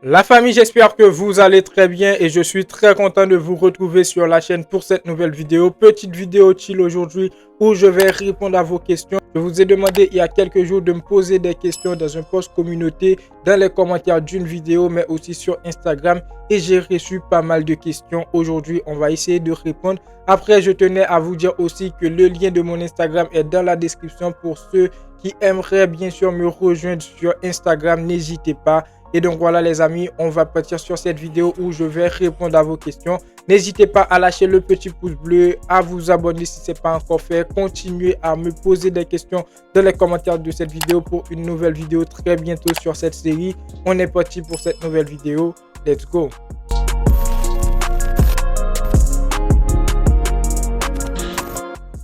La famille, j'espère que vous allez très bien et je suis très content de vous retrouver sur la chaîne pour cette nouvelle vidéo. Petite vidéo chill aujourd'hui où je vais répondre à vos questions. Je vous ai demandé il y a quelques jours de me poser des questions dans un post communauté, dans les commentaires d'une vidéo, mais aussi sur Instagram. Et j'ai reçu pas mal de questions. Aujourd'hui, on va essayer de répondre. Après, je tenais à vous dire aussi que le lien de mon Instagram est dans la description pour ceux qui aimeraient bien sûr me rejoindre sur Instagram. N'hésitez pas. Et donc voilà les amis, on va partir sur cette vidéo où je vais répondre à vos questions. N'hésitez pas à lâcher le petit pouce bleu, à vous abonner si ce n'est pas encore fait. Continuez à me poser des questions dans les commentaires de cette vidéo pour une nouvelle vidéo très bientôt sur cette série. On est parti pour cette nouvelle vidéo. Let's go!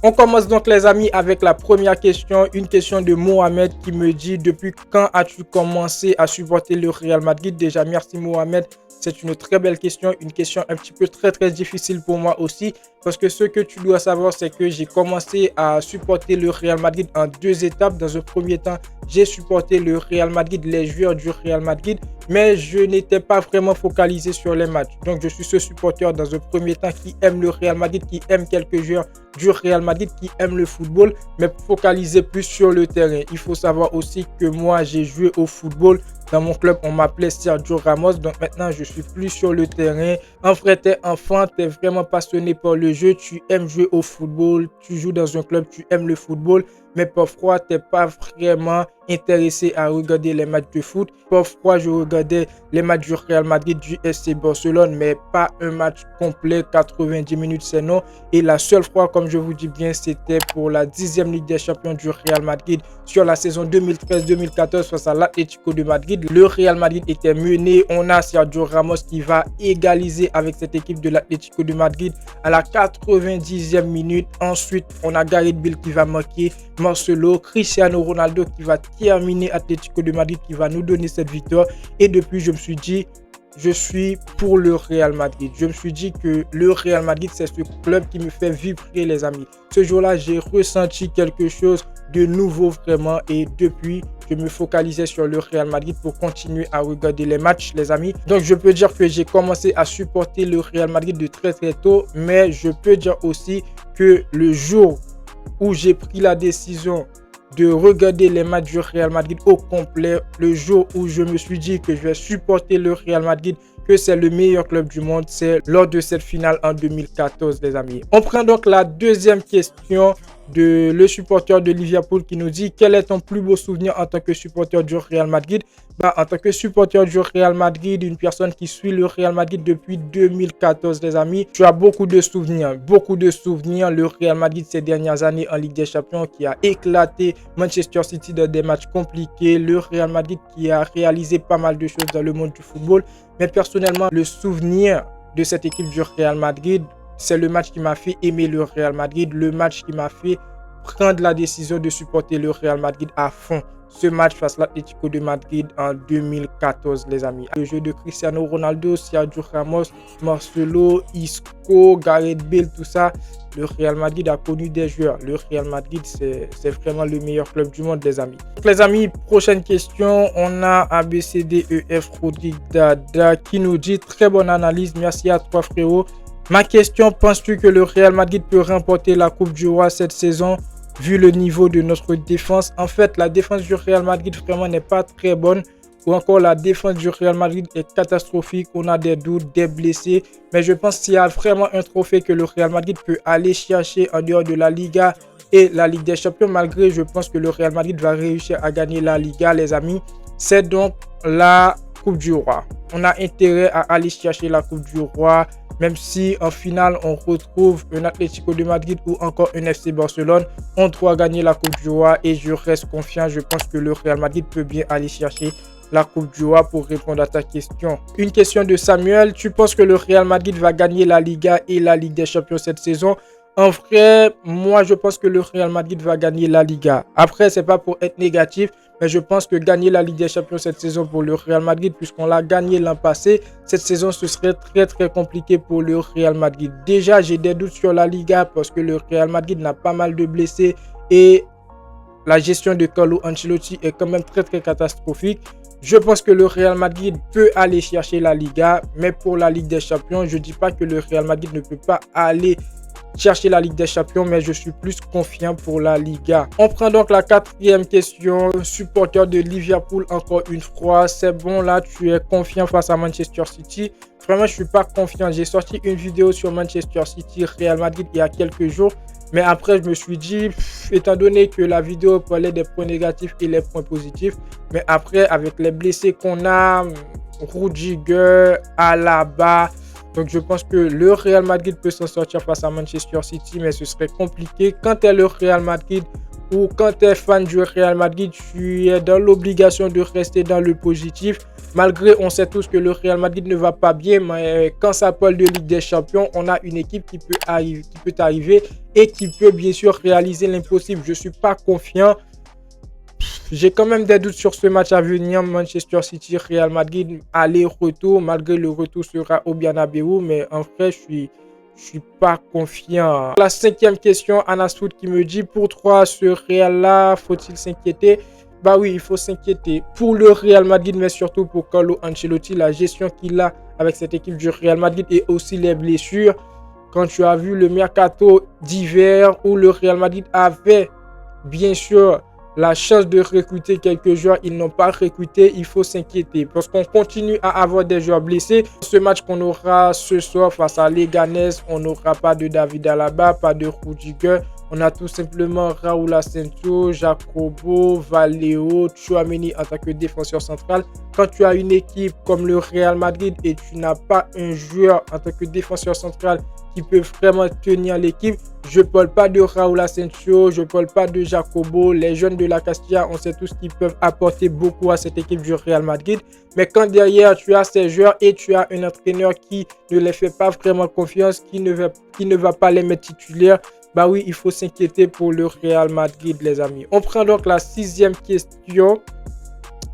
On commence donc les amis avec la première question, une question de Mohamed qui me dit: depuis quand as-tu commencé à supporter le Real Madrid? Déjà merci Mohamed, c'est une très belle question, une question un petit peu très difficile pour moi aussi, parce que ce que tu dois savoir c'est que j'ai commencé à supporter le Real Madrid en deux étapes. Dans un premier temps, j'ai supporté le Real Madrid, les joueurs du Real Madrid, mais je n'étais pas vraiment focalisé sur les matchs. Donc je suis ce supporter dans un premier temps qui aime le Real Madrid, qui aime quelques joueurs du Real Madrid, qui aime le football, mais focalisé plus sur le terrain. Il faut savoir aussi que moi, j'ai joué au football. Dans mon club, on m'appelait Sergio Ramos. Donc maintenant, je suis plus sur le terrain. En vrai, t'es enfant, t'es vraiment passionné par le jeu. Tu aimes jouer au football. Tu joues dans un club, tu aimes le football. Mais parfois, t'es pas vraiment intéressé à regarder les matchs de foot. Parfois, je regardais les matchs du Real Madrid, du FC Barcelone, mais pas un match complet, 90 minutes, c'est non. Et la seule fois, comme je vous dis bien, c'était pour la 10e Ligue des Champions du Real Madrid sur la saison 2013-2014 face à l'Atlético de Madrid. Le Real Madrid était mené. On a Sergio Ramos qui va égaliser avec cette équipe de l'Atlético de Madrid à la 90e minute. Ensuite, on a Gareth Bale qui va marquer, Marcelo, Cristiano Ronaldo qui va terminer Atlético de Madrid, qui va nous donner cette victoire. Et depuis, je me suis dit, je suis pour le Real Madrid. Je me suis dit que le Real Madrid, c'est ce club qui me fait vibrer, les amis. Ce jour-là, j'ai ressenti quelque chose de nouveau vraiment. Et depuis, je me focalisais sur le Real Madrid pour continuer à regarder les matchs, les amis. Donc, je peux dire que j'ai commencé à supporter le Real Madrid de très tôt. Mais je peux dire aussi que le jour où j'ai pris la décision de regarder les matchs du Real Madrid au complet, le jour où je me suis dit que je vais supporter le Real Madrid, que c'est le meilleur club du monde, c'est lors de cette finale en 2014, les amis. On prend donc la deuxième question de le supporter de Liverpool qui nous dit: quel est ton plus beau souvenir en tant que supporter du Real Madrid? En tant que supporter du Real Madrid, une personne qui suit le Real Madrid depuis 2014, les amis, tu as beaucoup de souvenirs. Le Real Madrid ces dernières années en Ligue des Champions qui a éclaté Manchester City dans des matchs compliqués. Le Real Madrid qui a réalisé pas mal de choses dans le monde du football. Mais personnellement, le souvenir de cette équipe du Real Madrid, c'est le match qui m'a fait aimer le Real Madrid, le match qui m'a fait prendre la décision de supporter le Real Madrid à fond. Ce match face à l'Atlético de Madrid en 2014, les amis. Le jeu de Cristiano Ronaldo, Sergio Ramos, Marcelo, Isco, Gareth Bale, tout ça. Le Real Madrid a connu des joueurs. Le Real Madrid, c'est vraiment le meilleur club du monde, les amis. Donc, les amis, prochaine question. On a ABCDEF Rodrigue Dada qui nous dit: très bonne analyse. Merci à toi, frérot. Ma question: penses-tu que le Real Madrid peut remporter la Coupe du Roi cette saison vu le niveau de notre défense? En fait, la défense du Real Madrid vraiment n'est pas très bonne. Ou encore la défense du Real Madrid est catastrophique. On a des doutes, des blessés. Mais je pense qu'il y a vraiment un trophée que le Real Madrid peut aller chercher en dehors de la Liga et la Ligue des Champions. Malgré, je pense que le Real Madrid va réussir à gagner la Liga, les amis. C'est donc la Coupe du Roi. On a intérêt à aller chercher la Coupe du Roi. Même si en finale, on retrouve un Atlético de Madrid ou encore un FC Barcelone, on doit gagner la Coupe du Roi et je reste confiant. Je pense que le Real Madrid peut bien aller chercher la Coupe du Roi pour répondre à ta question. Une question de Samuel: tu penses que le Real Madrid va gagner la Liga et la Ligue des Champions cette saison? En vrai, moi je pense que le Real Madrid va gagner la Liga. Après, c'est pas pour être négatif, mais je pense que gagner la Ligue des Champions cette saison pour le Real Madrid, puisqu'on l'a gagné l'an passé, cette saison ce serait très compliqué pour le Real Madrid. Déjà, j'ai des doutes sur la Liga parce que le Real Madrid n'a pas mal de blessés et la gestion de Carlo Ancelotti est quand même très catastrophique. Je pense que le Real Madrid peut aller chercher la Liga, mais pour la Ligue des Champions, je ne dis pas que le Real Madrid ne peut pas aller chercher la Ligue des Champions, mais je suis plus confiant pour la Liga. On prend donc la 4e question. Supporter de Liverpool, encore une fois, c'est bon là, tu es confiant face à Manchester City? Vraiment, je suis pas confiant. J'ai sorti une vidéo sur Manchester City, Real Madrid il y a quelques jours. Mais après, je me suis dit, étant donné que la vidéo parlait des points négatifs et les points positifs, mais après, avec les blessés qu'on a, Rudiger, Alaba, donc je pense que le Real Madrid peut s'en sortir face à Manchester City, mais ce serait compliqué. Quand tu es le Real Madrid ou quand tu es fan du Real Madrid, tu es dans l'obligation de rester dans le positif. Malgré, on sait tous que le Real Madrid ne va pas bien, mais quand ça parle de Ligue des Champions, on a une équipe qui peut arriver et qui peut bien sûr réaliser l'impossible. Je ne suis pas confiant. J'ai quand même des doutes sur ce match à venir, Manchester City, Real Madrid, aller-retour, malgré le retour sera au Bernabéu, mais en vrai, je suis pas confiant. La 5e question, Anasoud qui me dit, pour toi, ce Real-là, faut-il s'inquiéter? Bah oui, il faut s'inquiéter pour le Real Madrid, mais surtout pour Carlo Ancelotti, la gestion qu'il a avec cette équipe du Real Madrid et aussi les blessures. Quand tu as vu le mercato d'hiver où le Real Madrid avait bien sûr la chance de recruter quelques joueurs, ils n'ont pas recruté, il faut s'inquiéter parce qu'on continue à avoir des joueurs blessés. Ce match qu'on aura ce soir face à Leganés, on n'aura pas de David Alaba, pas de Rudiger. On a tout simplement Raúl Asensio, Jacobo, Valeo, Tchouaméni en tant que défenseur central. Quand tu as une équipe comme le Real Madrid et tu n'as pas un joueur en tant que défenseur central qui peut vraiment tenir l'équipe, je ne parle pas de Raúl Asensio, je ne parle pas de Jacobo. Les jeunes de la Castilla, on sait tous qu'ils peuvent apporter beaucoup à cette équipe du Real Madrid. Mais quand derrière, tu as ces joueurs et tu as un entraîneur qui ne les fait pas vraiment confiance, qui ne va pas les mettre titulaires, bah oui, il faut s'inquiéter pour le Real Madrid, les amis. On prend donc la 6e question.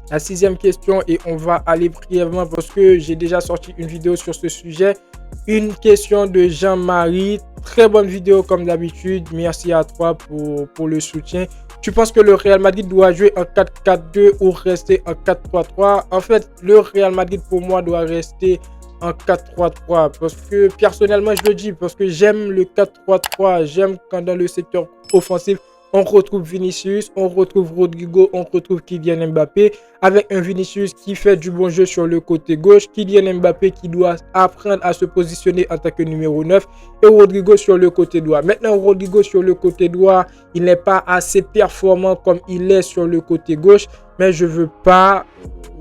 La 6e question et on va aller brièvement parce que j'ai déjà sorti une vidéo sur ce sujet. Une question de Jean-Marie. Très bonne vidéo comme d'habitude. Merci à toi pour le soutien. Tu penses que le Real Madrid doit jouer en 4-4-2 ou rester en 4-3-3? En fait, le Real Madrid pour moi doit rester en 4-3-3 parce que personnellement je le dis parce que j'aime le 4-3-3, j'aime quand dans le secteur offensif on retrouve Vinicius, on retrouve Rodrigo, on retrouve Kylian Mbappé avec un Vinicius qui fait du bon jeu sur le côté gauche, Kylian Mbappé qui doit apprendre à se positionner en tant que numéro 9 et Rodrigo sur le côté droit. Maintenant, Rodrigo sur le côté droit, il n'est pas assez performant comme il est sur le côté gauche, mais je veux pas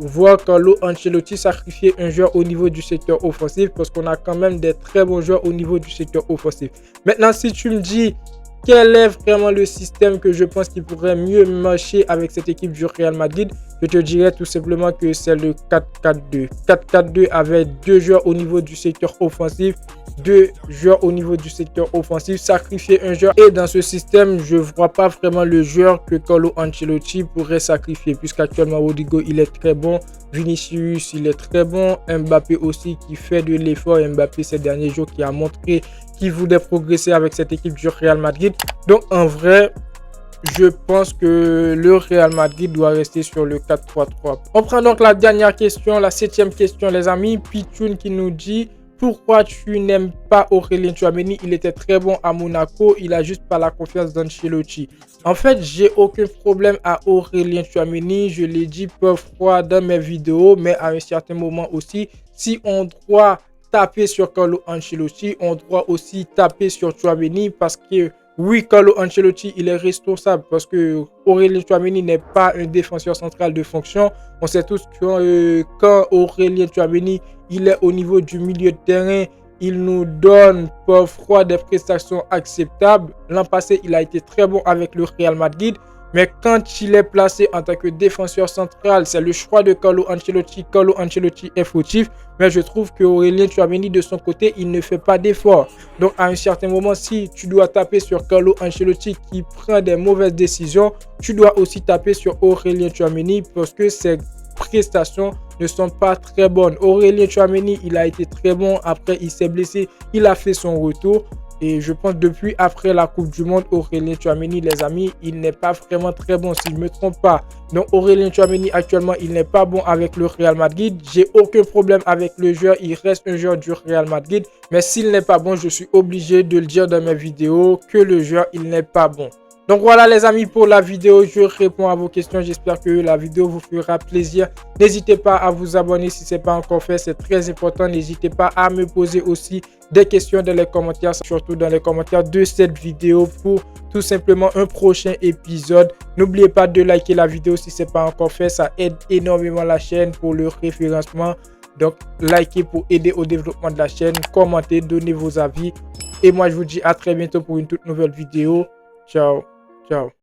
voir Carlo Ancelotti sacrifier un joueur au niveau du secteur offensif parce qu'on a quand même des très bons joueurs au niveau du secteur offensif. Maintenant, si tu me dis quel est vraiment le système que je pense qui pourrait mieux marcher avec cette équipe du Real Madrid, je te dirais tout simplement que c'est le 4-4-2. 4-4-2 avec deux joueurs au niveau du secteur offensif, deux joueurs au niveau du secteur offensif, sacrifier un joueur. Et dans ce système, je ne vois pas vraiment le joueur que Carlo Ancelotti pourrait sacrifier puisqu'actuellement Rodrigo, il est très bon. Vinicius, il est très bon. Mbappé aussi qui fait de l'effort. Mbappé ces derniers jours qui a montré qu'il voulait progresser avec cette équipe du Real Madrid. Donc en vrai, je pense que le Real Madrid doit rester sur le 4-3-3. On prend donc la dernière question, la 7e question les amis. Pichoun qui nous dit: pourquoi tu n'aimes pas Aurélien Tchouaméni? Il était très bon à Monaco, il a juste pas la confiance d'Ancelotti. En fait, j'ai aucun problème à Aurélien Tchouaméni, je l'ai dit parfois dans mes vidéos, mais à un certain moment aussi, si on doit taper sur Carlo Ancelotti, on doit aussi taper sur Tchouaméni parce que oui, Carlo Ancelotti, il est responsable parce que Aurélien Tchouaméni n'est pas un défenseur central de fonction. On sait tous que quand Aurélien Tchouaméni, il est au niveau du milieu de terrain, il nous donne parfois des prestations acceptables. L'an passé, il a été très bon avec le Real Madrid. Mais quand il est placé en tant que défenseur central, c'est le choix de Carlo Ancelotti. Carlo Ancelotti est fautif, mais je trouve que Aurélien Tchouaméni de son côté, il ne fait pas d'effort. Donc à un certain moment, si tu dois taper sur Carlo Ancelotti qui prend des mauvaises décisions, tu dois aussi taper sur Aurélien Tchouaméni parce que ses prestations ne sont pas très bonnes. Aurélien Tchouaméni, il a été très bon. Après, il s'est blessé. Il a fait son retour. Et je pense depuis après la Coupe du Monde, Aurélien Tchouaméni, les amis, il n'est pas vraiment très bon, si je ne me trompe pas. Donc Aurélien Tchouaméni, actuellement, il n'est pas bon avec le Real Madrid. J'ai aucun problème avec le joueur, il reste un joueur du Real Madrid. Mais s'il n'est pas bon, je suis obligé de le dire dans mes vidéos que le joueur, il n'est pas bon. Donc voilà les amis pour la vidéo, je réponds à vos questions, j'espère que la vidéo vous fera plaisir. N'hésitez pas à vous abonner si ce n'est pas encore fait, c'est très important. N'hésitez pas à me poser aussi des questions dans les commentaires, surtout dans les commentaires de cette vidéo pour tout simplement un prochain épisode. N'oubliez pas de liker la vidéo si ce n'est pas encore fait, ça aide énormément la chaîne pour le référencement. Donc likez pour aider au développement de la chaîne, commentez, donnez vos avis. Et moi je vous dis à très bientôt pour une toute nouvelle vidéo. Ciao. Ciao.